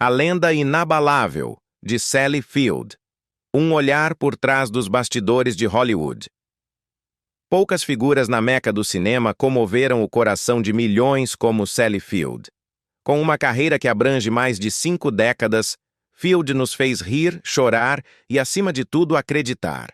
A lenda inabalável de Sally Field. Um olhar por trás dos bastidores de Hollywood. Poucas figuras na meca do cinema comoveram o coração de milhões como Sally Field. Com uma carreira que abrange mais de 5 décadas, Field nos fez rir, chorar e, acima de tudo, acreditar.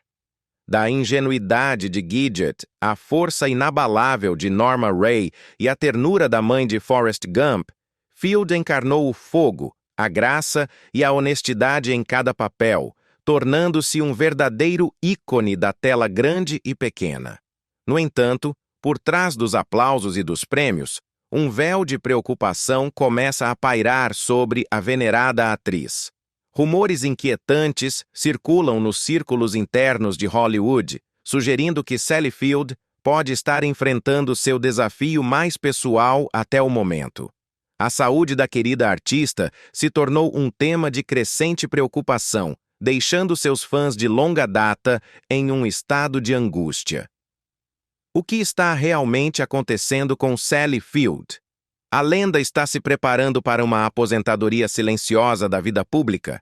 Da ingenuidade de Gidget, à força inabalável de Norma Ray e à ternura da mãe de Forrest Gump, Field encarnou o fogo, a graça e a honestidade em cada papel, tornando-se um verdadeiro ícone da tela grande e pequena. No entanto, por trás dos aplausos e dos prêmios, um véu de preocupação começa a pairar sobre a venerada atriz. Rumores inquietantes circulam nos círculos internos de Hollywood, sugerindo que Sally Field pode estar enfrentando seu desafio mais pessoal até o momento. A saúde da querida artista se tornou um tema de crescente preocupação, deixando seus fãs de longa data em um estado de angústia. O que está realmente acontecendo com Sally Field? A lenda está se preparando para uma aposentadoria silenciosa da vida pública?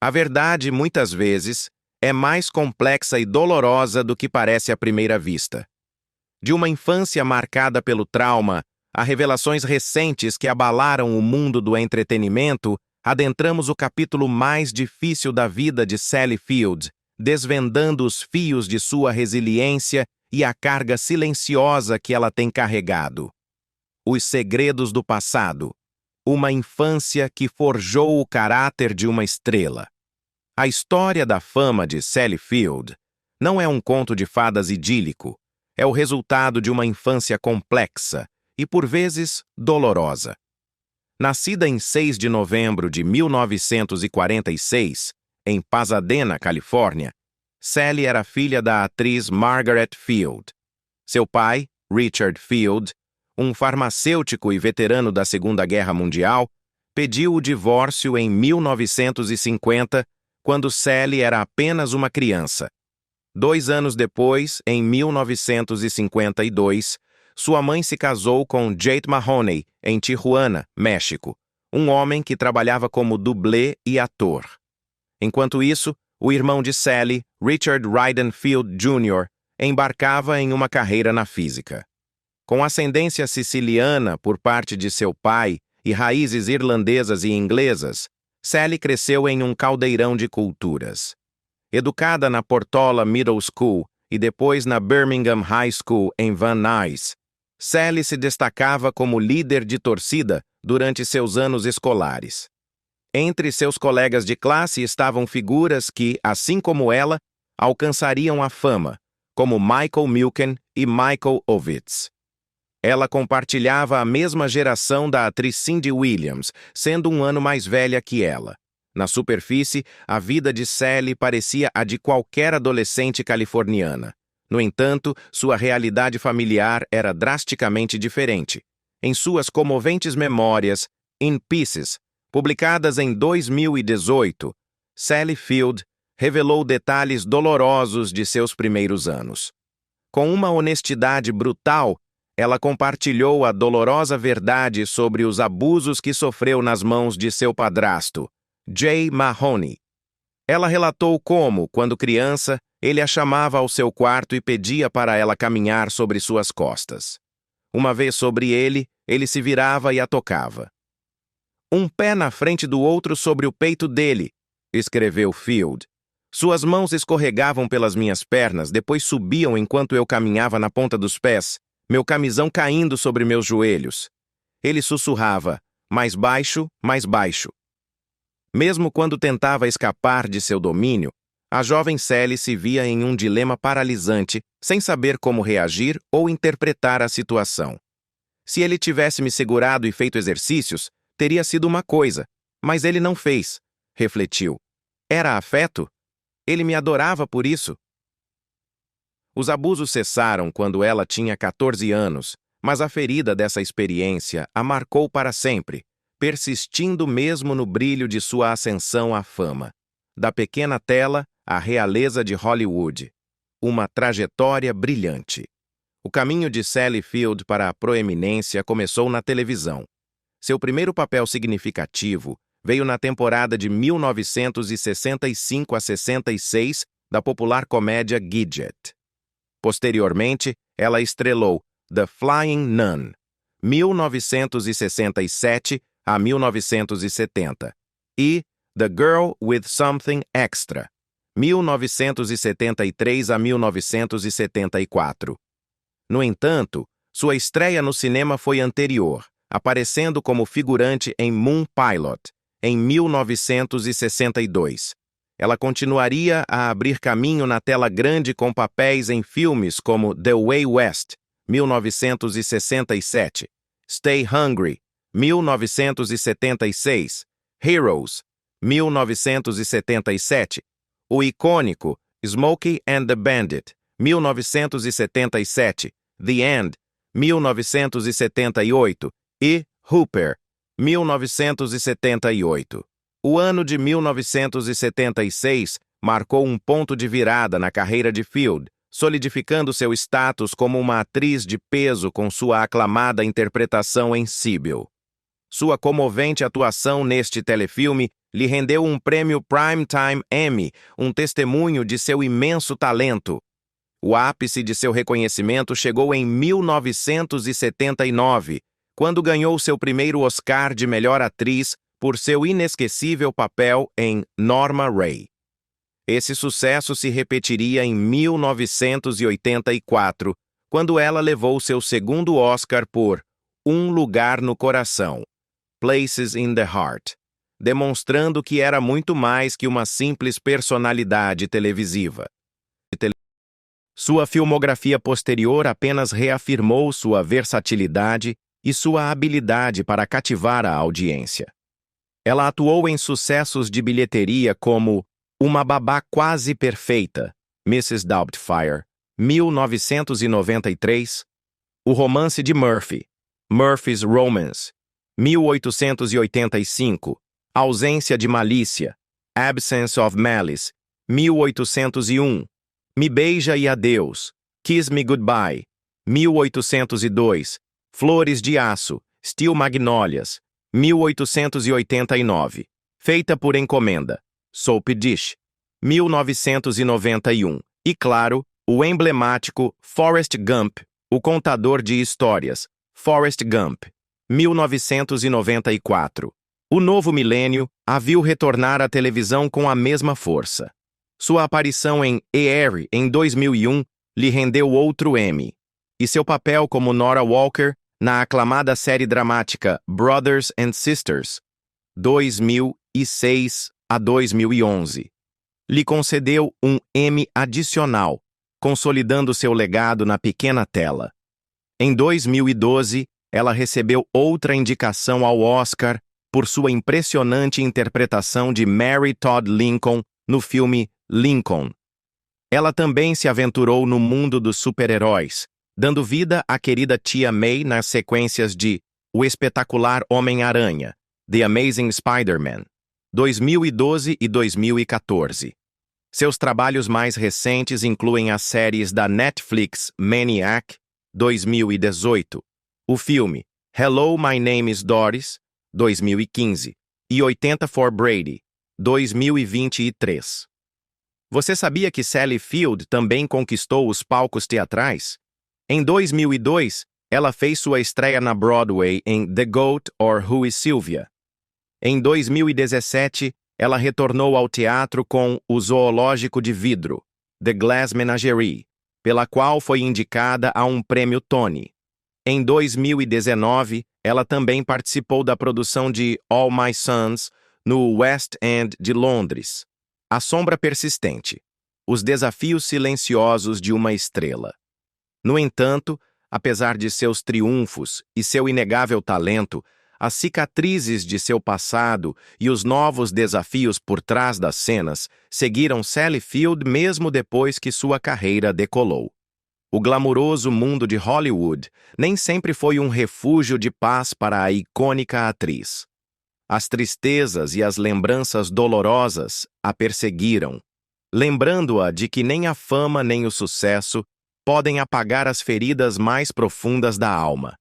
A verdade, muitas vezes, é mais complexa e dolorosa do que parece à primeira vista. De uma infância marcada pelo trauma, a revelações recentes que abalaram o mundo do entretenimento, adentramos o capítulo mais difícil da vida de Sally Field, desvendando os fios de sua resiliência e a carga silenciosa que ela tem carregado. Os segredos do passado. Uma infância que forjou o caráter de uma estrela. A história da fama de Sally Field não é um conto de fadas idílico, é o resultado de uma infância complexa e, por vezes, dolorosa. Nascida em 6 de novembro de 1946, em Pasadena, Califórnia, Sally era filha da atriz Margaret Field. Seu pai, Richard Field, um farmacêutico e veterano da Segunda Guerra Mundial, pediu o divórcio em 1950, quando Sally era apenas uma criança. 2 anos depois, em 1952, sua mãe se casou com Jake Mahoney, em Tijuana, México, um homem que trabalhava como dublê e ator. Enquanto isso, o irmão de Sally, Richard Ryden Field Jr., embarcava em uma carreira na física. Com ascendência siciliana por parte de seu pai e raízes irlandesas e inglesas, Sally cresceu em um caldeirão de culturas. Educada na Portola Middle School e depois na Birmingham High School em Van Nuys, Sally se destacava como líder de torcida durante seus anos escolares. Entre seus colegas de classe estavam figuras que, assim como ela, alcançariam a fama, como Michael Milken e Michael Ovitz. Ela compartilhava a mesma geração da atriz Cindy Williams, sendo um ano mais velha que ela. Na superfície, a vida de Sally parecia a de qualquer adolescente californiana. No entanto, sua realidade familiar era drasticamente diferente. Em suas comoventes memórias, In Pieces, publicadas em 2018, Sally Field revelou detalhes dolorosos de seus primeiros anos. Com uma honestidade brutal, ela compartilhou a dolorosa verdade sobre os abusos que sofreu nas mãos de seu padrasto, Jay Mahoney. Ela relatou como, quando criança, ele a chamava ao seu quarto e pedia para ela caminhar sobre suas costas. Uma vez sobre ele se virava e a tocava. Um pé na frente do outro sobre o peito dele, escreveu Field. Suas mãos escorregavam pelas minhas pernas, depois subiam enquanto eu caminhava na ponta dos pés, meu camisão caindo sobre meus joelhos. Ele sussurrava, mais baixo, mais baixo. Mesmo quando tentava escapar de seu domínio, a jovem Sally se via em um dilema paralisante, sem saber como reagir ou interpretar a situação. Se ele tivesse me segurado e feito exercícios, teria sido uma coisa, mas ele não fez, refletiu. Era afeto? Ele me adorava por isso. Os abusos cessaram quando ela tinha 14 anos, mas a ferida dessa experiência a marcou para sempre, persistindo mesmo no brilho de sua ascensão à fama. Da pequena tela à realeza de Hollywood. Uma trajetória brilhante. O caminho de Sally Field para a proeminência começou na televisão. Seu primeiro papel significativo veio na temporada de 1965 a 66 da popular comédia Gidget. Posteriormente, ela estrelou The Flying Nun, 1967 a 1970, e The Girl with Something Extra, 1973 a 1974. No entanto, sua estreia no cinema foi anterior, aparecendo como figurante em Moon Pilot, em 1962. Ela continuaria a abrir caminho na tela grande com papéis em filmes como The Way West, 1967, Stay Hungry, 1976, Heroes, 1977, o icônico Smokey and the Bandit, 1977, The End, 1978 e Hooper, 1978. O ano de 1976 marcou um ponto de virada na carreira de Field, solidificando seu status como uma atriz de peso com sua aclamada interpretação em Sybil. Sua comovente atuação neste telefilme lhe rendeu um prêmio Primetime Emmy, um testemunho de seu imenso talento. O ápice de seu reconhecimento chegou em 1979, quando ganhou seu primeiro Oscar de melhor atriz por seu inesquecível papel em Norma Rae. Esse sucesso se repetiria em 1984, quando ela levou seu segundo Oscar por Um Lugar no Coração, Places in the Heart, demonstrando que era muito mais que uma simples personalidade televisiva. Sua filmografia posterior apenas reafirmou sua versatilidade e sua habilidade para cativar a audiência. Ela atuou em sucessos de bilheteria como Uma Babá Quase Perfeita, Mrs. Doubtfire, 1993, O Romance de Murphy, Murphy's Romance, 1885, Ausência de Malícia, Absence of Malice, 1801, Me Beija e Adeus, Kiss Me Goodbye, 1802, Flores de Aço, Steel Magnolias, 1889, Feita por Encomenda, Soap Dish, 1991, e claro, o emblemático Forrest Gump, o contador de histórias, Forrest Gump, 1994. O novo milênio a viu retornar à televisão com a mesma força. Sua aparição em Eerie em 2001 lhe rendeu outro Emmy, e seu papel como Nora Walker na aclamada série dramática Brothers and Sisters, 2006 a 2011, lhe concedeu um Emmy adicional, consolidando seu legado na pequena tela. Em 2012, ela recebeu outra indicação ao Oscar por sua impressionante interpretação de Mary Todd Lincoln no filme Lincoln. Ela também se aventurou no mundo dos super-heróis, dando vida à querida Tia May nas sequências de O Espetacular Homem-Aranha, The Amazing Spider-Man, 2012 e 2014. Seus trabalhos mais recentes incluem as séries da Netflix Maniac, 2018, o filme Hello, My Name is Doris, 2015, e 80 for Brady, 2023. Você sabia que Sally Field também conquistou os palcos teatrais? Em 2002, ela fez sua estreia na Broadway em The Goat or Who is Sylvia? Em 2017, ela retornou ao teatro com O Zoológico de Vidro, The Glass Menagerie, pela qual foi indicada a um prêmio Tony. Em 2019, ela também participou da produção de All My Sons no West End de Londres. A Sombra Persistente, Os Desafios Silenciosos de uma Estrela. No entanto, apesar de seus triunfos e seu inegável talento, as cicatrizes de seu passado e os novos desafios por trás das cenas seguiram Sally Field mesmo depois que sua carreira decolou. O glamuroso mundo de Hollywood nem sempre foi um refúgio de paz para a icônica atriz. As tristezas e as lembranças dolorosas a perseguiram, lembrando-a de que nem a fama nem o sucesso podem apagar as feridas mais profundas da alma.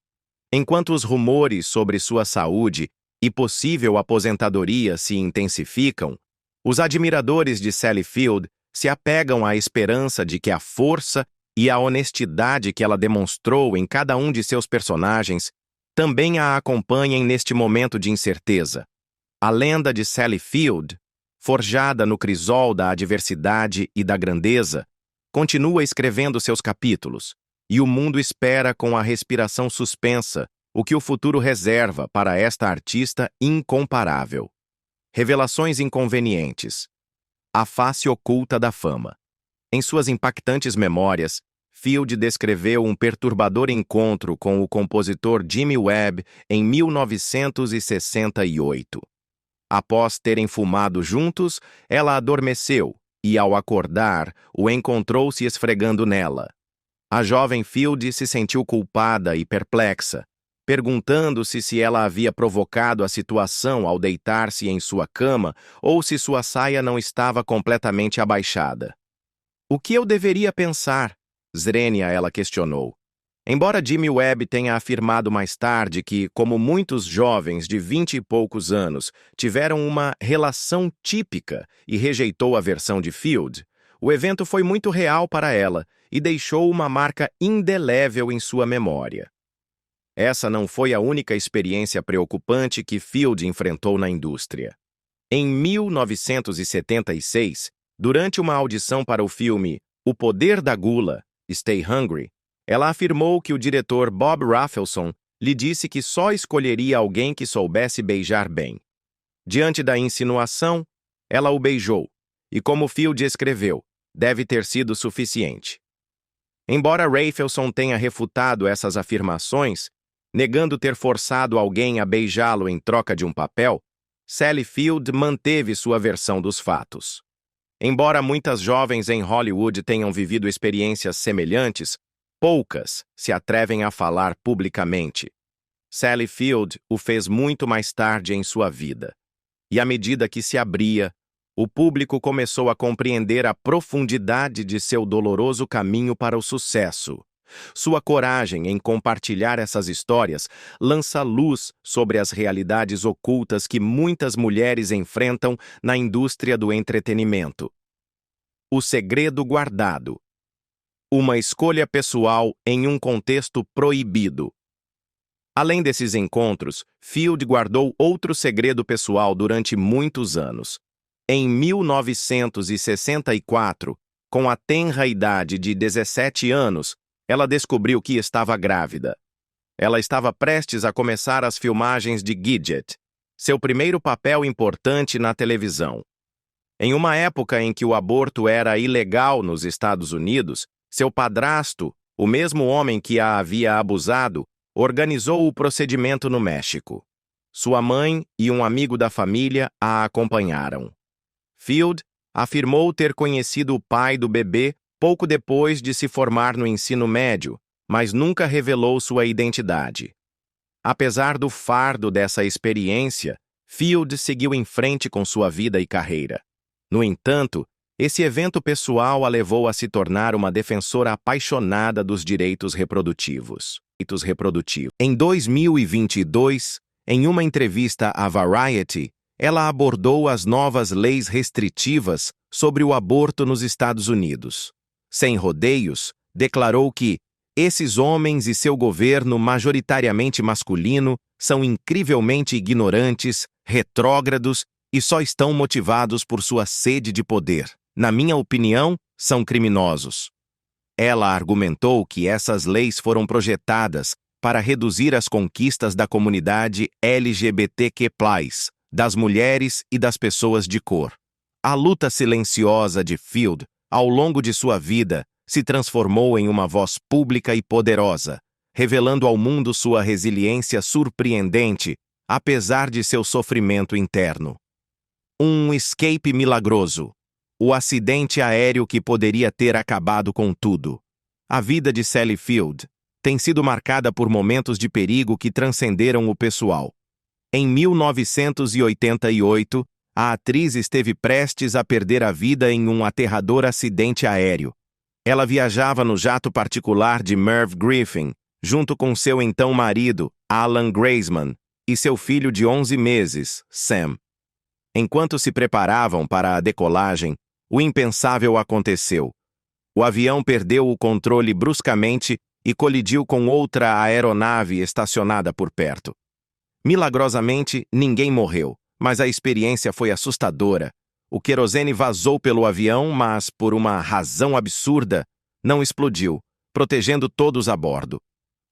Enquanto os rumores sobre sua saúde e possível aposentadoria se intensificam, os admiradores de Sally Field se apegam à esperança de que a força e a honestidade que ela demonstrou em cada um de seus personagens também a acompanhem neste momento de incerteza. A lenda de Sally Field, forjada no crisol da adversidade e da grandeza, continua escrevendo seus capítulos, e o mundo espera com a respiração suspensa o que o futuro reserva para esta artista incomparável. Revelações inconvenientes. A face oculta da fama. Em suas impactantes memórias, Field descreveu um perturbador encontro com o compositor Jimmy Webb em 1968. Após terem fumado juntos, ela adormeceu e, ao acordar, o encontrou se esfregando nela. A jovem Field se sentiu culpada e perplexa, perguntando-se se ela havia provocado a situação ao deitar-se em sua cama ou se sua saia não estava completamente abaixada. O que eu deveria pensar? Zrenia ela questionou. Embora Jimmy Webb tenha afirmado mais tarde que, como muitos jovens de 20 e poucos anos, tiveram uma relação típica e rejeitou a versão de Field, o evento foi muito real para ela e deixou uma marca indelével em sua memória. Essa não foi a única experiência preocupante que Field enfrentou na indústria. Em 1976, durante uma audição para o filme O Poder da Gula, Stay Hungry, ela afirmou que o diretor Bob Rafelson lhe disse que só escolheria alguém que soubesse beijar bem. Diante da insinuação, ela o beijou, e como Field escreveu, deve ter sido suficiente. Embora Rafelson tenha refutado essas afirmações, negando ter forçado alguém a beijá-lo em troca de um papel, Sally Field manteve sua versão dos fatos. Embora muitas jovens em Hollywood tenham vivido experiências semelhantes, poucas se atrevem a falar publicamente. Sally Field o fez muito mais tarde em sua vida. E à medida que se abria, o público começou a compreender a profundidade de seu doloroso caminho para o sucesso. Sua coragem em compartilhar essas histórias lança luz sobre as realidades ocultas que muitas mulheres enfrentam na indústria do entretenimento. O segredo guardado. Uma escolha pessoal em um contexto proibido. Além desses encontros, Field guardou outro segredo pessoal durante muitos anos. Em 1964, com a tenra idade de 17 anos, ela descobriu que estava grávida. Ela estava prestes a começar as filmagens de Gidget, seu primeiro papel importante na televisão. Em uma época em que o aborto era ilegal nos Estados Unidos, seu padrasto, o mesmo homem que a havia abusado, organizou o procedimento no México. Sua mãe e um amigo da família a acompanharam. Field afirmou ter conhecido o pai do bebê pouco depois de se formar no ensino médio, mas nunca revelou sua identidade. Apesar do fardo dessa experiência, Field seguiu em frente com sua vida e carreira. No entanto, esse evento pessoal a levou a se tornar uma defensora apaixonada dos direitos reprodutivos. Em 2022, em uma entrevista à Variety, ela abordou as novas leis restritivas sobre o aborto nos Estados Unidos. Sem rodeios, declarou que esses homens e seu governo majoritariamente masculino são incrivelmente ignorantes, retrógrados e só estão motivados por sua sede de poder. Na minha opinião, são criminosos. Ela argumentou que essas leis foram projetadas para reduzir as conquistas da comunidade LGBTQ+, das mulheres e das pessoas de cor. A luta silenciosa de Field, ao longo de sua vida, se transformou em uma voz pública e poderosa, revelando ao mundo sua resiliência surpreendente, apesar de seu sofrimento interno. Um escape milagroso. O acidente aéreo que poderia ter acabado com tudo. A vida de Sally Field tem sido marcada por momentos de perigo que transcenderam o pessoal. Em 1988, a atriz esteve prestes a perder a vida em um aterrador acidente aéreo. Ela viajava no jato particular de Merv Griffin, junto com seu então marido, Alan Graceman, e seu filho de 11 meses, Sam. Enquanto se preparavam para a decolagem, o impensável aconteceu. O avião perdeu o controle bruscamente e colidiu com outra aeronave estacionada por perto. Milagrosamente, ninguém morreu, mas a experiência foi assustadora. O querosene vazou pelo avião, mas, por uma razão absurda, não explodiu, protegendo todos a bordo.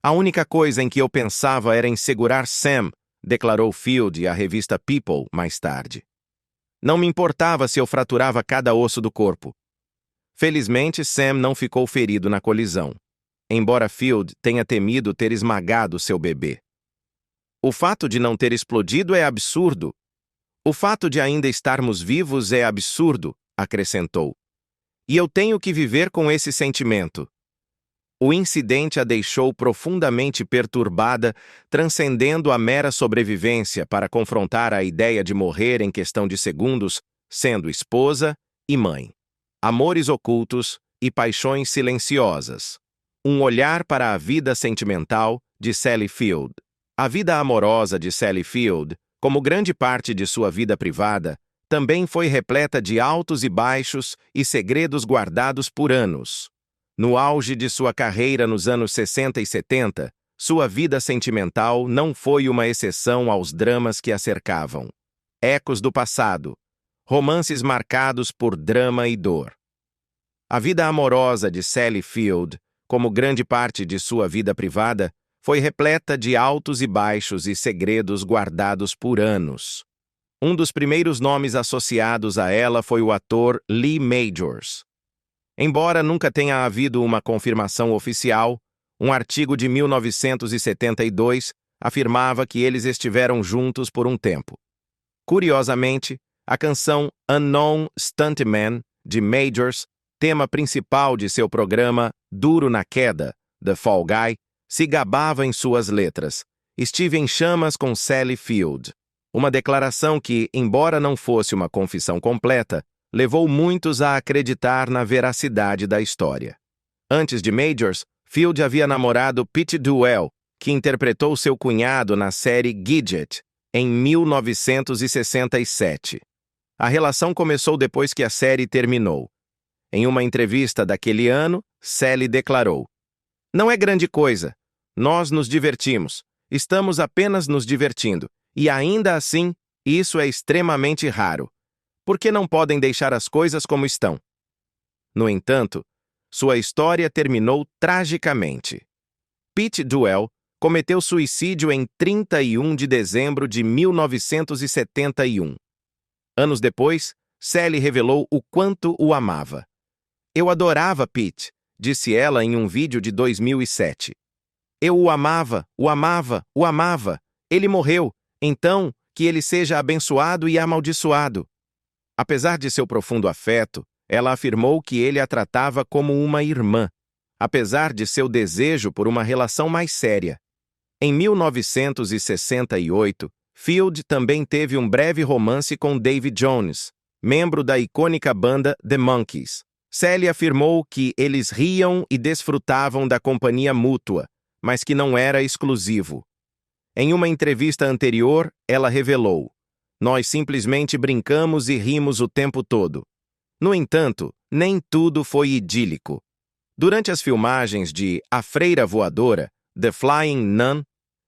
A única coisa em que eu pensava era em segurar Sam, declarou Field à revista People mais tarde. Não me importava se eu fraturava cada osso do corpo. Felizmente, Sam não ficou ferido na colisão, embora Field tenha temido ter esmagado seu bebê. O fato de não ter explodido é absurdo. O fato de ainda estarmos vivos é absurdo, acrescentou. E eu tenho que viver com esse sentimento. O incidente a deixou profundamente perturbada, transcendendo a mera sobrevivência para confrontar a ideia de morrer em questão de segundos, sendo esposa e mãe. Amores ocultos e paixões silenciosas. Um olhar para a vida sentimental de Sally Field. A vida amorosa de Sally Field, como grande parte de sua vida privada, também foi repleta de altos e baixos e segredos guardados por anos. No auge de sua carreira nos anos 60 e 70, sua vida sentimental não foi uma exceção aos dramas que a cercavam. Ecos do passado. Romances marcados por drama e dor. A vida amorosa de Sally Field, como grande parte de sua vida privada, foi repleta de altos e baixos e segredos guardados por anos. Um dos primeiros nomes associados a ela foi o ator Lee Majors. Embora nunca tenha havido uma confirmação oficial, um artigo de 1972 afirmava que eles estiveram juntos por um tempo. Curiosamente, a canção Unknown Stuntman, de Majors, tema principal de seu programa Duro na Queda, The Fall Guy, se gabava em suas letras. Estive em chamas com Sally Field. Uma declaração que, embora não fosse uma confissão completa, levou muitos a acreditar na veracidade da história. Antes de Majors, Field havia namorado Pete Duell, que interpretou seu cunhado na série Gidget, em 1967. A relação começou depois que a série terminou. Em uma entrevista daquele ano, Sally declarou: "Não é grande coisa. Nós nos divertimos. Estamos apenas nos divertindo. E ainda assim, isso é extremamente raro. Por que não podem deixar as coisas como estão?" No entanto, sua história terminou tragicamente. Pete Duell cometeu suicídio em 31 de dezembro de 1971. Anos depois, Sally revelou o quanto o amava. "Eu adorava Pete", disse ela em um vídeo de 2007. "Eu o amava, o amava, o amava. Ele morreu, então, que ele seja abençoado e amaldiçoado." Apesar de seu profundo afeto, ela afirmou que ele a tratava como uma irmã, apesar de seu desejo por uma relação mais séria. Em 1968, Field também teve um breve romance com Davy Jones, membro da icônica banda The Monkees. Sally afirmou que eles riam e desfrutavam da companhia mútua, mas que não era exclusivo. Em uma entrevista anterior, ela revelou: "Nós simplesmente brincamos e rimos o tempo todo." No entanto, nem tudo foi idílico. Durante as filmagens de A Freira Voadora, The Flying Nun,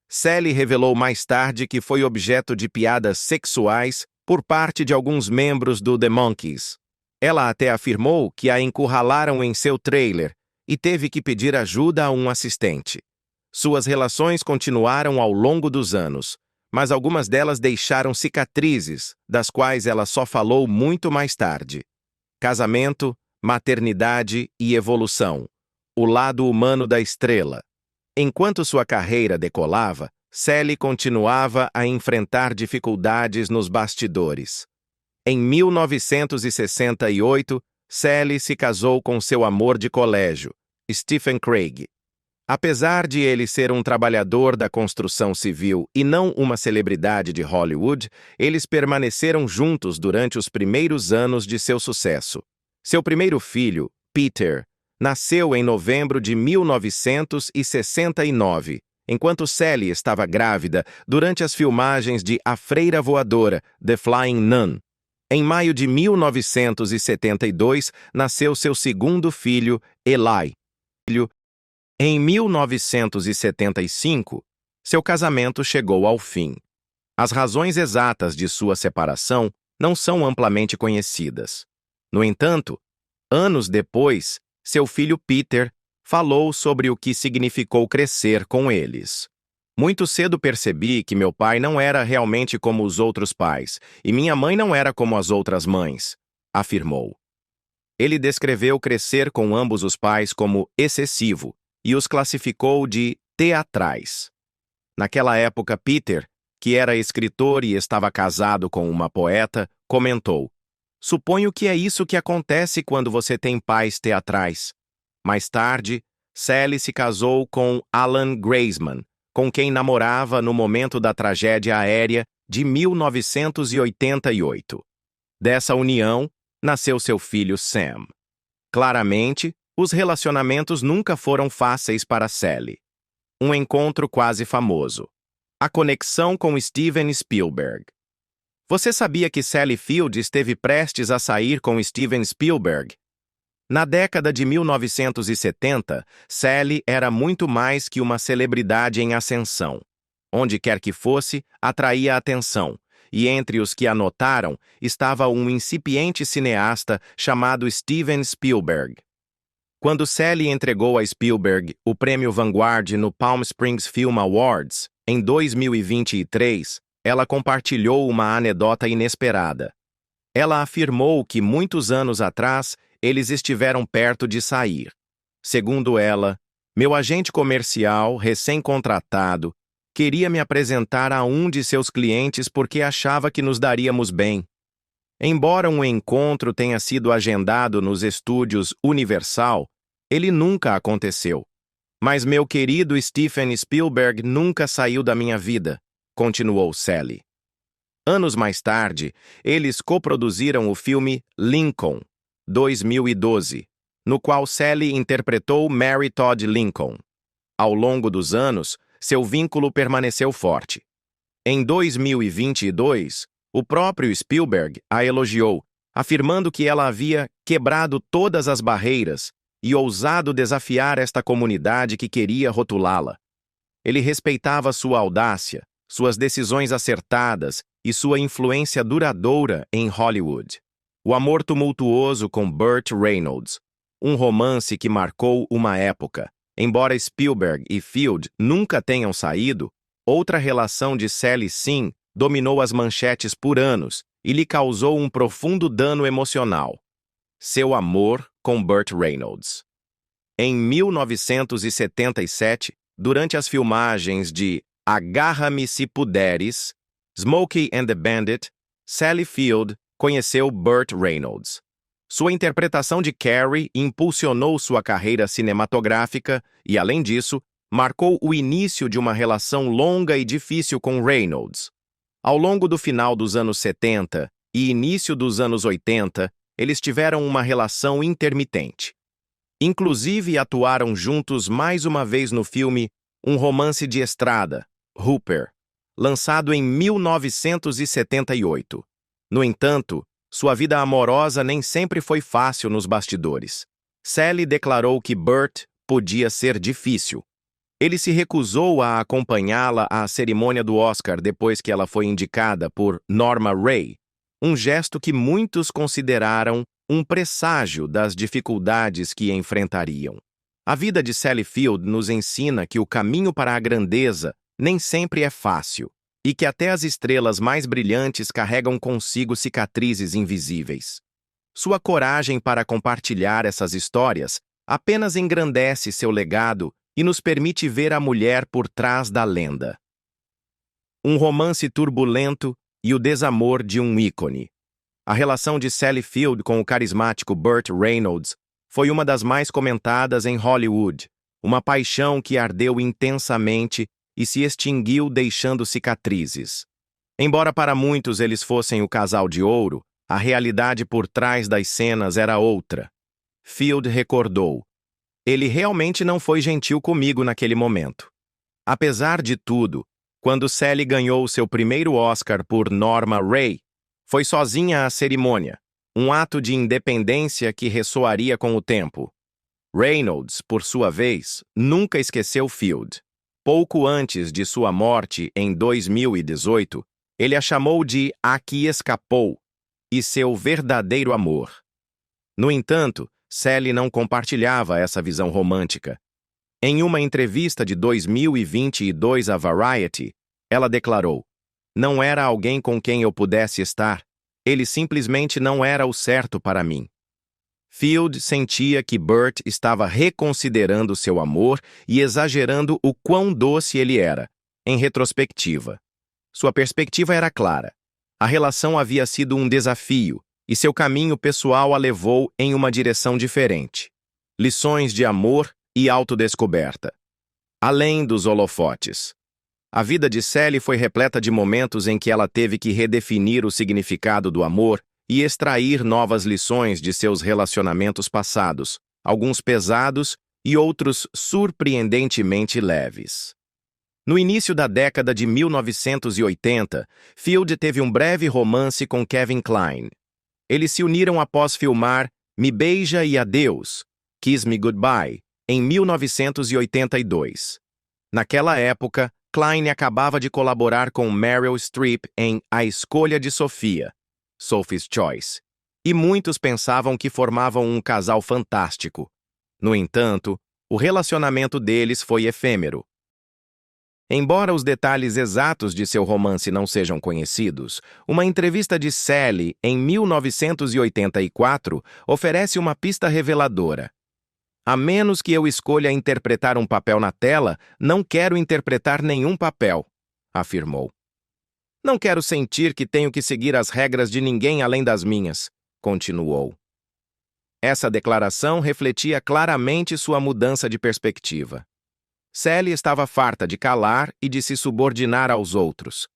Sally revelou mais tarde que foi objeto de piadas sexuais por parte de alguns membros do The Monkees. Ela até afirmou que a encurralaram em seu trailer e teve que pedir ajuda a um assistente. Suas relações continuaram ao longo dos anos, mas algumas delas deixaram cicatrizes, das quais ela só falou muito mais tarde. Casamento, maternidade e evolução. O lado humano da estrela. Enquanto sua carreira decolava, Sally continuava a enfrentar dificuldades nos bastidores. Em 1968, Sally se casou com seu amor de colégio, Stephen Craig. Apesar de ele ser um trabalhador da construção civil e não uma celebridade de Hollywood, eles permaneceram juntos durante os primeiros anos de seu sucesso. Seu primeiro filho, Peter, nasceu em novembro de 1969 enquanto Sally estava grávida durante as filmagens de A Freira Voadora, The Flying Nun. Em maio de 1972, nasceu seu segundo filho, Eli. Em 1975, seu casamento chegou ao fim. As razões exatas de sua separação não são amplamente conhecidas. No entanto, anos depois, seu filho Peter falou sobre o que significou crescer com eles. Muito cedo percebi que meu pai não era realmente como os outros pais, e minha mãe não era como as outras mães, afirmou. Ele descreveu crescer com ambos os pais como excessivo e os classificou de teatrais. Naquela época, Peter, que era escritor e estava casado com uma poeta, comentou: "Suponho que é isso que acontece quando você tem pais teatrais." Mais tarde, Sally se casou com Alan Graceman, com quem namorava no momento da tragédia aérea de 1988. Dessa união, nasceu seu filho Sam. Claramente, os relacionamentos nunca foram fáceis para Sally. Um encontro quase famoso. A conexão com Steven Spielberg. Você sabia que Sally Field esteve prestes a sair com Steven Spielberg? Na década de 1970, Sally era muito mais que uma celebridade em ascensão. Onde quer que fosse, atraía atenção, e entre os que a notaram estava um incipiente cineasta chamado Steven Spielberg. Quando Sally entregou a Spielberg o prêmio Vanguard no Palm Springs Film Awards, em 2023, ela compartilhou uma anedota inesperada. Ela afirmou que muitos anos atrás eles estiveram perto de sair. Segundo ela, meu agente comercial, recém-contratado, queria me apresentar a um de seus clientes porque achava que nos daríamos bem. Embora um encontro tenha sido agendado nos estúdios Universal, ele nunca aconteceu. Mas meu querido Steven Spielberg nunca saiu da minha vida, continuou Sally. Anos mais tarde, eles coproduziram o filme Lincoln, 2012, no qual Sally interpretou Mary Todd Lincoln. Ao longo dos anos, seu vínculo permaneceu forte. Em 2022, o próprio Spielberg a elogiou, afirmando que ela havia quebrado todas as barreiras e ousado desafiar esta comunidade que queria rotulá-la. Ele respeitava sua audácia, suas decisões acertadas e sua influência duradoura em Hollywood. O amor tumultuoso com Burt Reynolds, um romance que marcou uma época. Embora Spielberg e Field nunca tenham saído, outra relação de Sally sim dominou as manchetes por anos e lhe causou um profundo dano emocional. Seu amor com Burt Reynolds. Em 1977, durante as filmagens de Agarra-me se Puderes, Smokey and the Bandit, Sally Field conheceu Burt Reynolds. Sua interpretação de Carrie impulsionou sua carreira cinematográfica e, além disso, marcou o início de uma relação longa e difícil com Reynolds. Ao longo do final dos anos 70 e início dos anos 80, eles tiveram uma relação intermitente. Inclusive atuaram juntos mais uma vez no filme Um Romance de Estrada, Hooper, lançado em 1978. No entanto, sua vida amorosa nem sempre foi fácil nos bastidores. Sally declarou que Burt podia ser difícil. Ele se recusou a acompanhá-la à cerimônia do Oscar depois que ela foi indicada por Norma Rae, um gesto que muitos consideraram um presságio das dificuldades que enfrentariam. A vida de Sally Field nos ensina que o caminho para a grandeza nem sempre é fácil, e que até as estrelas mais brilhantes carregam consigo cicatrizes invisíveis. Sua coragem para compartilhar essas histórias apenas engrandece seu legado e nos permite ver a mulher por trás da lenda. Um romance turbulento e o desamor de um ícone. A relação de Sally Field com o carismático Burt Reynolds foi uma das mais comentadas em Hollywood, uma paixão que ardeu intensamente e se extinguiu deixando cicatrizes. Embora para muitos eles fossem o casal de ouro, a realidade por trás das cenas era outra. Field recordou: "Ele realmente não foi gentil comigo naquele momento. Apesar de tudo, quando Sally ganhou seu primeiro Oscar por Norma Ray, foi sozinha à cerimônia, um ato de independência que ressoaria com o tempo. Reynolds, por sua vez, nunca esqueceu Field. Pouco antes de sua morte, em 2018, ele a chamou de "a que escapou" e seu verdadeiro amor. No entanto, Sally não compartilhava essa visão romântica. Em uma entrevista de 2022 à Variety, ela declarou: "Não era alguém com quem eu pudesse estar. Ele simplesmente não era o certo para mim." Field sentia que Burt estava reconsiderando seu amor e exagerando o quão doce ele era, em retrospectiva. Sua perspectiva era clara. A relação havia sido um desafio, e seu caminho pessoal a levou em uma direção diferente. Lições de amor e autodescoberta. Além dos holofotes. A vida de Sally foi repleta de momentos em que ela teve que redefinir o significado do amor e extrair novas lições de seus relacionamentos passados, alguns pesados e outros surpreendentemente leves. No início da década de 1980, Field teve um breve romance com Kevin Kline. Eles se uniram após filmar Me Beija e Adeus, Kiss Me Goodbye, em 1982. Naquela época, Kline acabava de colaborar com Meryl Streep em A Escolha de Sofia, Sophie's Choice, e muitos pensavam que formavam um casal fantástico. No entanto, o relacionamento deles foi efêmero. Embora os detalhes exatos de seu romance não sejam conhecidos, uma entrevista de Sally em 1984 oferece uma pista reveladora. "A menos que eu escolha interpretar um papel na tela, não quero interpretar nenhum papel", afirmou. "Não quero sentir que tenho que seguir as regras de ninguém além das minhas", continuou. Essa declaração refletia claramente sua mudança de perspectiva. Sally estava farta de calar e de se subordinar aos outros.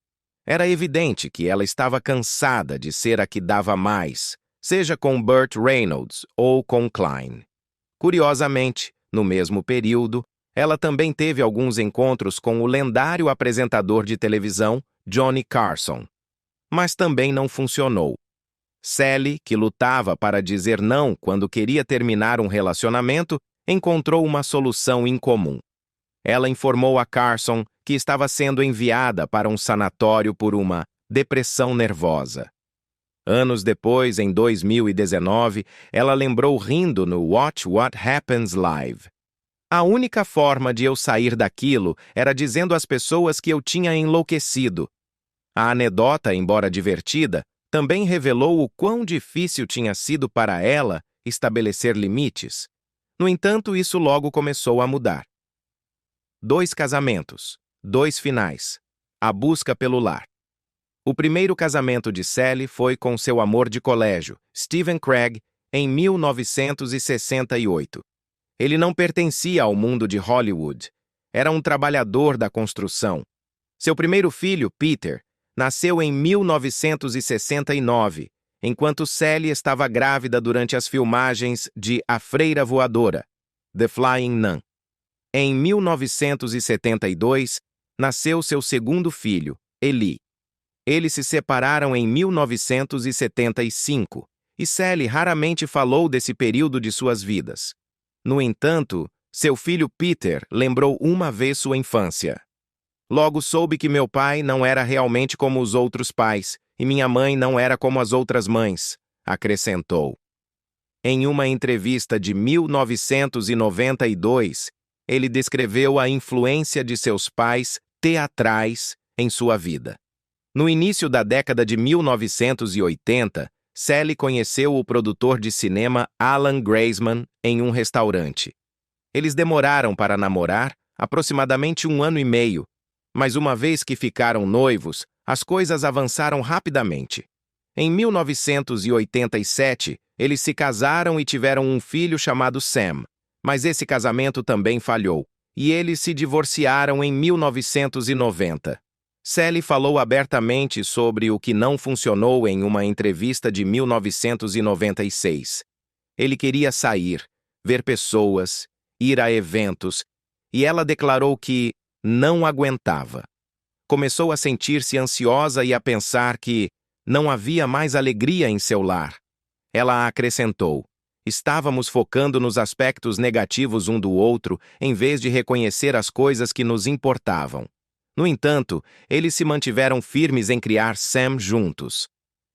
Era evidente que ela estava cansada de ser a que dava mais, seja com Burt Reynolds ou com Kline. Curiosamente, no mesmo período, ela também teve alguns encontros com o lendário apresentador de televisão Johnny Carson. Mas também não funcionou. Sally, que lutava para dizer não quando queria terminar um relacionamento, encontrou uma solução incomum. Ela informou a Carson que estava sendo enviada para um sanatório por uma depressão nervosa. Anos depois, em 2019, ela lembrou rindo no Watch What Happens Live. "A única forma de eu sair daquilo era dizendo às pessoas que eu tinha enlouquecido." A anedota, embora divertida, também revelou o quão difícil tinha sido para ela estabelecer limites. No entanto, isso logo começou a mudar. 2 casamentos, 2 finais. A busca pelo lar. O primeiro casamento de Sally foi com seu amor de colégio, Stephen Craig, em 1968. Ele não pertencia ao mundo de Hollywood. Era um trabalhador da construção. Seu primeiro filho, Peter, nasceu em 1969, enquanto Sally estava grávida durante as filmagens de A Freira Voadora, The Flying Nun. Em 1972, nasceu seu segundo filho, Eli. Eles se separaram em 1975, e Sally raramente falou desse período de suas vidas. No entanto, seu filho Peter lembrou uma vez sua infância. "Logo soube que meu pai não era realmente como os outros pais, e minha mãe não era como as outras mães", acrescentou. Em uma entrevista de 1992, ele descreveu a influência de seus pais teatrais em sua vida. No início da década de 1980, Sally conheceu o produtor de cinema Alan Greisman em um restaurante. Eles demoraram para namorar aproximadamente 1 ano e meio, mas uma vez que ficaram noivos, as coisas avançaram rapidamente. Em 1987, eles se casaram e tiveram um filho chamado Sam. Mas esse casamento também falhou, e eles se divorciaram em 1990. Sally falou abertamente sobre o que não funcionou em uma entrevista de 1996. Ele queria sair, ver pessoas, ir a eventos, e ela declarou que não aguentava. Começou a sentir-se ansiosa e a pensar que não havia mais alegria em seu lar. Ela acrescentou: estávamos focando nos aspectos negativos um do outro, em vez de reconhecer as coisas que nos importavam. No entanto, eles se mantiveram firmes em criar Sam juntos.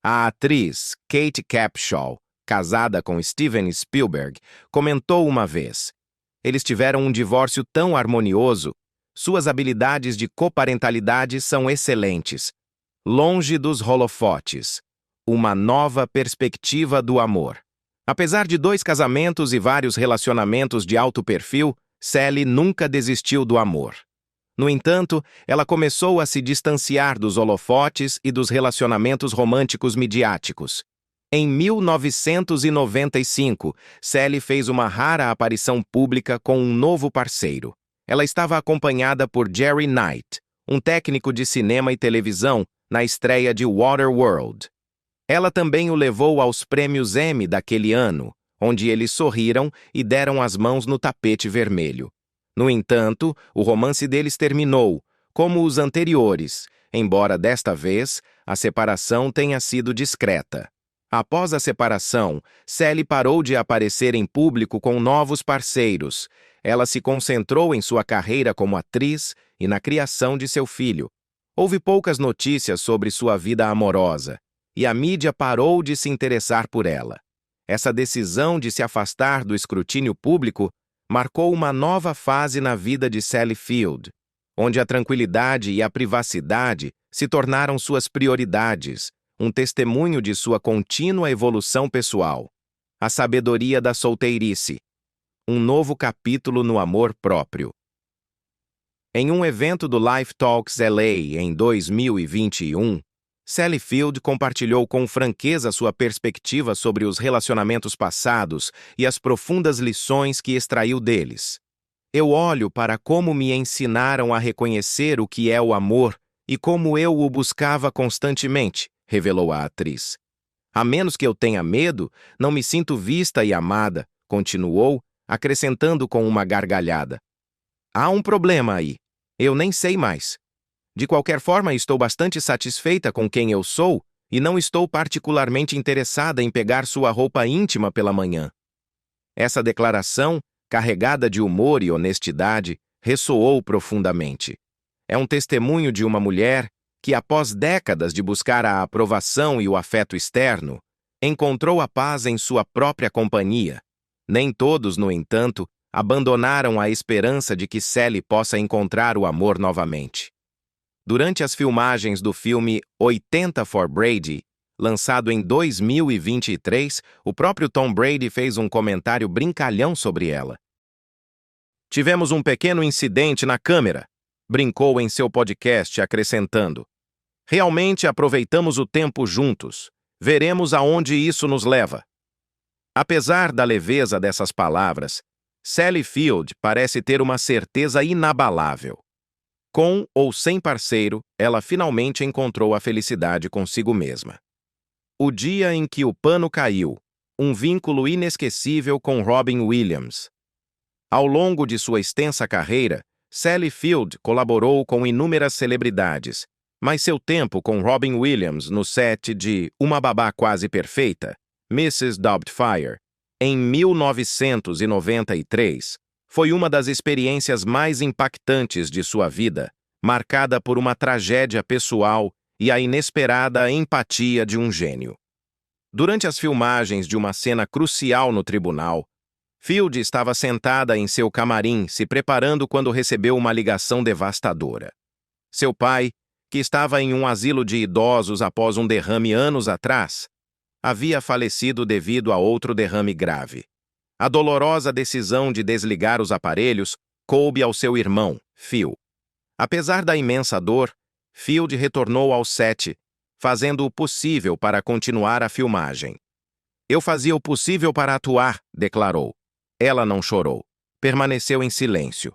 A atriz Kate Capshaw, casada com Steven Spielberg, comentou uma vez: eles tiveram um divórcio tão harmonioso. Suas habilidades de coparentalidade são excelentes. Longe dos holofotes. Uma nova perspectiva do amor. Apesar de 2 casamentos e vários relacionamentos de alto perfil, Sally nunca desistiu do amor. No entanto, ela começou a se distanciar dos holofotes e dos relacionamentos românticos midiáticos. Em 1995, Sally fez uma rara aparição pública com um novo parceiro. Ela estava acompanhada por Jerry Knight, um técnico de cinema e televisão, na estreia de Waterworld. Ela também o levou aos prêmios Emmy daquele ano, onde eles sorriram e deram as mãos no tapete vermelho. No entanto, o romance deles terminou, como os anteriores, embora desta vez a separação tenha sido discreta. Após a separação, Sally parou de aparecer em público com novos parceiros. Ela se concentrou em sua carreira como atriz e na criação de seu filho. Houve poucas notícias sobre sua vida amorosa, e a mídia parou de se interessar por ela. Essa decisão de se afastar do escrutínio público marcou uma nova fase na vida de Sally Field, onde a tranquilidade e a privacidade se tornaram suas prioridades, um testemunho de sua contínua evolução pessoal. A sabedoria da solteirice. Um novo capítulo no amor próprio. Em um evento do Life Talks LA em 2021, Sally Field compartilhou com franqueza sua perspectiva sobre os relacionamentos passados e as profundas lições que extraiu deles. Eu olho para como me ensinaram a reconhecer o que é o amor e como eu o buscava constantemente, revelou a atriz. A menos que eu tenha medo, não me sinto vista e amada, continuou, acrescentando com uma gargalhada. Há um problema aí. Eu nem sei mais. De qualquer forma, estou bastante satisfeita com quem eu sou e não estou particularmente interessada em pegar sua roupa íntima pela manhã. Essa declaração, carregada de humor e honestidade, ressoou profundamente. É um testemunho de uma mulher que, após décadas de buscar a aprovação e o afeto externo, encontrou a paz em sua própria companhia. Nem todos, no entanto, abandonaram a esperança de que Sally possa encontrar o amor novamente. Durante as filmagens do filme 80 for Brady, lançado em 2023, o próprio Tom Brady fez um comentário brincalhão sobre ela. Tivemos um pequeno incidente na câmera, brincou em seu podcast, acrescentando: realmente aproveitamos o tempo juntos. Veremos aonde isso nos leva. Apesar da leveza dessas palavras, Sally Field parece ter uma certeza inabalável. Com ou sem parceiro, ela finalmente encontrou a felicidade consigo mesma. O dia em que o pano caiu, um vínculo inesquecível com Robin Williams. Ao longo de sua extensa carreira, Sally Field colaborou com inúmeras celebridades, mas seu tempo com Robin Williams no set de Uma Babá Quase Perfeita, Mrs. Doubtfire, em 1993, foi uma das experiências mais impactantes de sua vida, marcada por uma tragédia pessoal e a inesperada empatia de um gênio. Durante as filmagens de uma cena crucial no tribunal, Field estava sentada em seu camarim se preparando quando recebeu uma ligação devastadora. Seu pai, que estava em um asilo de idosos após um derrame anos atrás, havia falecido devido a outro derrame grave. A dolorosa decisão de desligar os aparelhos coube ao seu irmão, Phil. Apesar da imensa dor, Field retornou ao set, fazendo o possível para continuar a filmagem. Eu fazia o possível para atuar, declarou. Ela não chorou. Permaneceu em silêncio.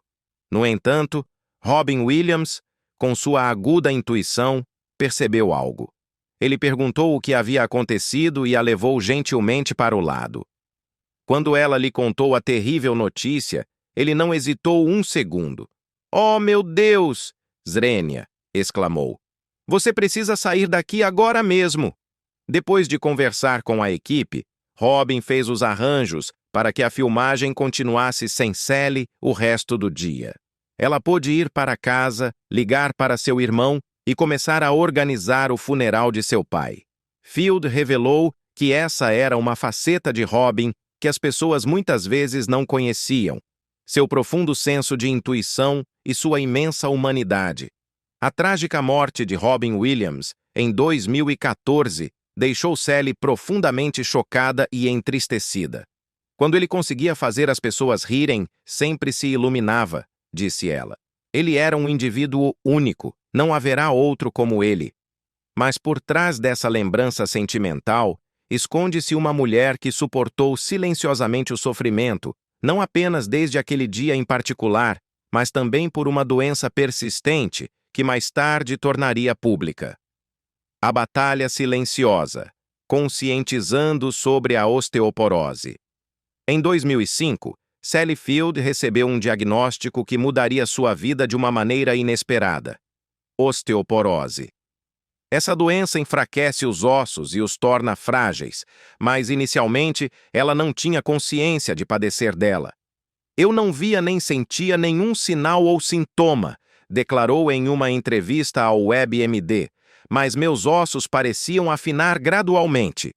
No entanto, Robin Williams, com sua aguda intuição, percebeu algo. Ele perguntou o que havia acontecido e a levou gentilmente para o lado. Quando ela lhe contou a terrível notícia, ele não hesitou um segundo. Oh, meu Deus! Zrenia exclamou. Você precisa sair daqui agora mesmo. Depois de conversar com a equipe, Robin fez os arranjos para que a filmagem continuasse sem Sally o resto do dia. Ela pôde ir para casa, ligar para seu irmão e começar a organizar o funeral de seu pai. Field revelou que essa era uma faceta de Robin que as pessoas muitas vezes não conheciam, seu profundo senso de intuição e sua imensa humanidade. A trágica morte de Robin Williams, em 2014, deixou Sally profundamente chocada e entristecida. Quando ele conseguia fazer as pessoas rirem, sempre se iluminava, disse ela. Ele era um indivíduo único, não haverá outro como ele. Mas por trás dessa lembrança sentimental, esconde-se uma mulher que suportou silenciosamente o sofrimento, não apenas desde aquele dia em particular, mas também por uma doença persistente que mais tarde tornaria pública. A batalha silenciosa, conscientizando sobre a osteoporose. Em 2005, Sally Field recebeu um diagnóstico que mudaria sua vida de uma maneira inesperada: osteoporose. Essa doença enfraquece os ossos e os torna frágeis, mas inicialmente ela não tinha consciência de padecer dela. Eu não via nem sentia nenhum sinal ou sintoma, declarou em uma entrevista ao WebMD, mas meus ossos pareciam afinar gradualmente.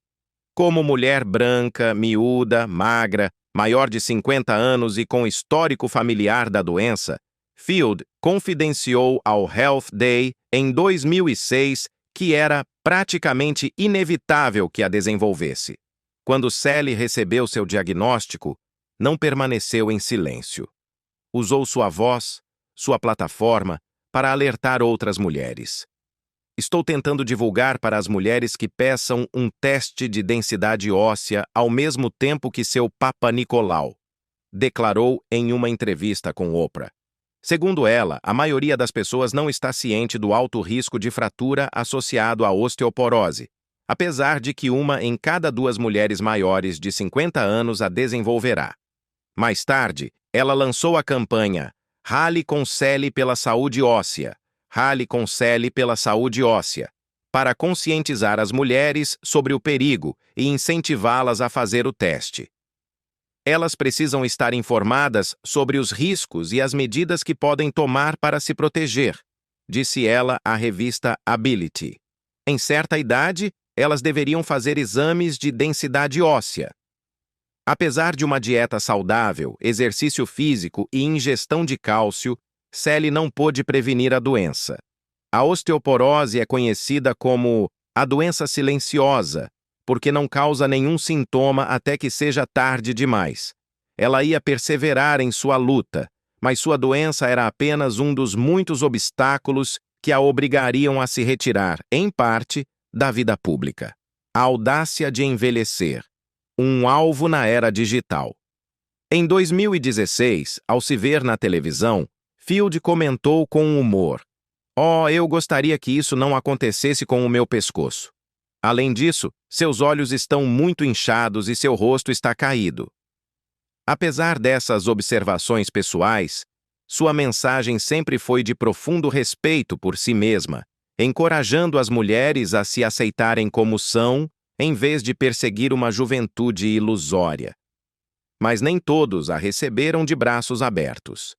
Como mulher branca, miúda, magra, maior de 50 anos e com histórico familiar da doença, Field confidenciou ao Health Day, em 2006, que era praticamente inevitável que a desenvolvesse. Quando Sally recebeu seu diagnóstico, não permaneceu em silêncio. Usou sua voz, sua plataforma, para alertar outras mulheres. Estou tentando divulgar para as mulheres que peçam um teste de densidade óssea ao mesmo tempo que seu Papa Nicolau, declarou em uma entrevista com Oprah. Segundo ela, a maioria das pessoas não está ciente do alto risco de fratura associado à osteoporose, apesar de que uma em cada 2 mulheres maiores de 50 anos a desenvolverá. Mais tarde, ela lançou a campanha Rale com Sally pela Saúde Óssea, Rale com Sally pela Saúde Óssea, para conscientizar as mulheres sobre o perigo e incentivá-las a fazer o teste. Elas precisam estar informadas sobre os riscos e as medidas que podem tomar para se proteger, disse ela à revista Ability. Em certa idade, elas deveriam fazer exames de densidade óssea. Apesar de uma dieta saudável, exercício físico e ingestão de cálcio, Sally não pôde prevenir a doença. A osteoporose é conhecida como a doença silenciosa, porque não causa nenhum sintoma até que seja tarde demais. Ela ia perseverar em sua luta, mas sua doença era apenas um dos muitos obstáculos que a obrigariam a se retirar, em parte, da vida pública. A audácia de envelhecer. Um alvo na era digital. Em 2016, ao se ver na televisão, Field comentou com humor: "Oh, eu gostaria que isso não acontecesse com o meu pescoço. Além disso, seus olhos estão muito inchados e seu rosto está caído." Apesar dessas observações pessoais, sua mensagem sempre foi de profundo respeito por si mesma, encorajando as mulheres a se aceitarem como são, em vez de perseguir uma juventude ilusória. Mas nem todos a receberam de braços abertos.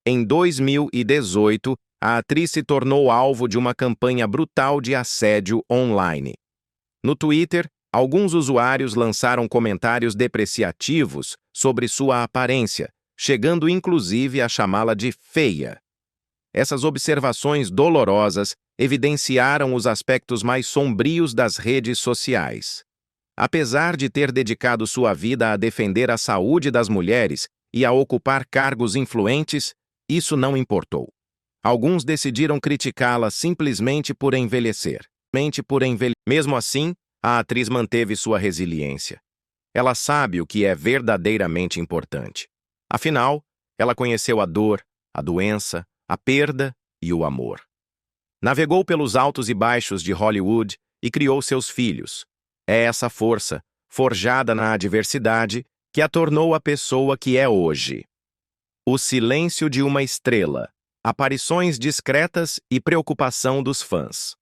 Em 2018, a atriz se tornou alvo de uma campanha brutal de assédio online. No Twitter, alguns usuários lançaram comentários depreciativos sobre sua aparência, chegando inclusive a chamá-la de feia. Essas observações dolorosas evidenciaram os aspectos mais sombrios das redes sociais. Apesar de ter dedicado sua vida a defender a saúde das mulheres e a ocupar cargos influentes, isso não importou. Alguns decidiram criticá-la simplesmente por envelhecer. Mesmo assim, a atriz manteve sua resiliência. Ela sabe o que é verdadeiramente importante. Afinal, ela conheceu a dor, a doença, a perda e o amor. Navegou pelos altos e baixos de Hollywood e criou seus filhos. É essa força, forjada na adversidade, que a tornou a pessoa que é hoje. O silêncio de uma estrela. aparições discretas e preocupação dos fãs.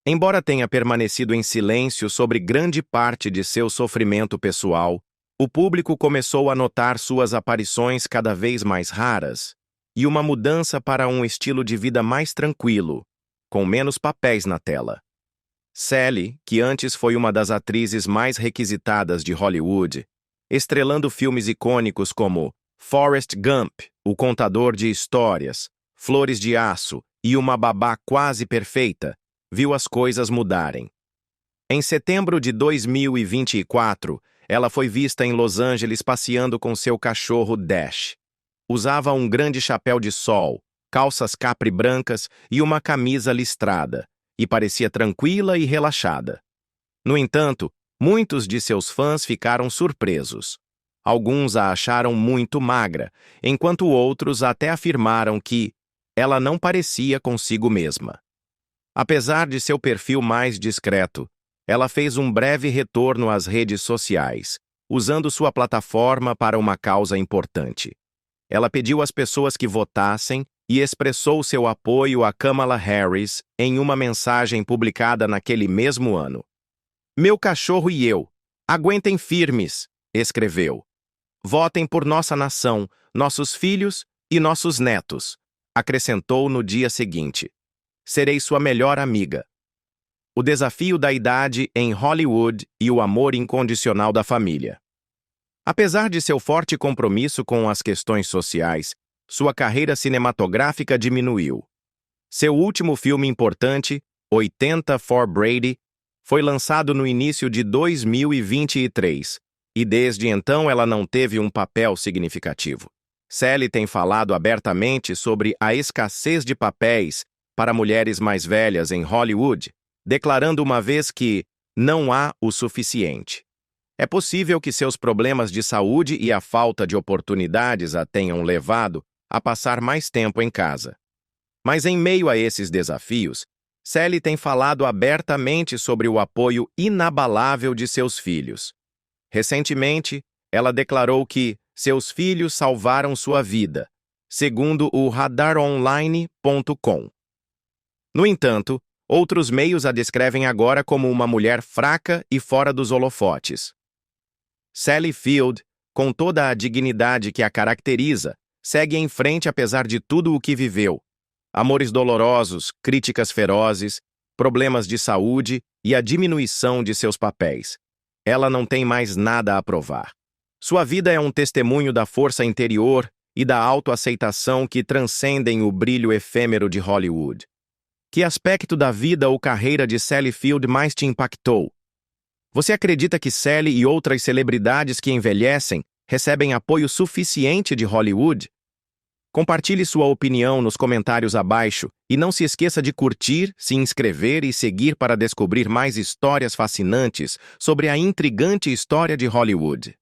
Embora tenha permanecido em silêncio sobre grande parte de seu sofrimento pessoal, o público começou a notar suas aparições cada vez mais raras e uma mudança para um estilo de vida mais tranquilo, com menos papéis na tela. Sally, que antes foi uma das atrizes mais requisitadas de Hollywood, estrelando filmes icônicos como Forrest Gump, O Contador de Histórias, Flores de Aço e Uma Babá Quase Perfeita, viu as coisas mudarem. Em setembro de 2024, ela foi vista em Los Angeles passeando com seu cachorro Dash. Usava um grande chapéu de sol, calças capri brancas e uma camisa listrada, e parecia tranquila e relaxada. No entanto, muitos de seus fãs ficaram surpresos. Alguns a acharam muito magra, enquanto outros até afirmaram que ela não parecia consigo mesma. Apesar de seu perfil mais discreto, ela fez um breve retorno às redes sociais, usando sua plataforma para uma causa importante. Ela pediu às pessoas que votassem e expressou seu apoio a Kamala Harris em uma mensagem publicada naquele mesmo ano. "Meu cachorro e eu, aguentem firmes", escreveu. "Votem por nossa nação, nossos filhos e nossos netos", acrescentou no dia seguinte. "Serei sua melhor amiga." O desafio da idade em Hollywood e o amor incondicional da família. Apesar de seu forte compromisso com as questões sociais, sua carreira cinematográfica diminuiu. Seu último filme importante, 80 for Brady, foi lançado no início de 2023, e desde então ela não teve um papel significativo. Sally tem falado abertamente sobre a escassez de papéis para mulheres mais velhas em Hollywood, declarando uma vez que não há o suficiente. É possível que seus problemas de saúde e a falta de oportunidades a tenham levado a passar mais tempo em casa. Mas em meio a esses desafios, Sally tem falado abertamente sobre o apoio inabalável de seus filhos. Recentemente, ela declarou que seus filhos salvaram sua vida, segundo o radaronline.com. No entanto, outros meios a descrevem agora como uma mulher fraca e fora dos holofotes. Sally Field, com toda a dignidade que a caracteriza, segue em frente apesar de tudo o que viveu. Amores dolorosos, críticas ferozes, problemas de saúde e a diminuição de seus papéis. Ela não tem mais nada a provar. Sua vida é um testemunho da força interior e da autoaceitação que transcendem o brilho efêmero de Hollywood. Que aspecto da vida ou carreira de Sally Field mais te impactou? Você acredita que Sally e outras celebridades que envelhecem recebem apoio suficiente de Hollywood? Compartilhe sua opinião nos comentários abaixo e não se esqueça de curtir, se inscrever e seguir para descobrir mais histórias fascinantes sobre a intrigante história de Hollywood.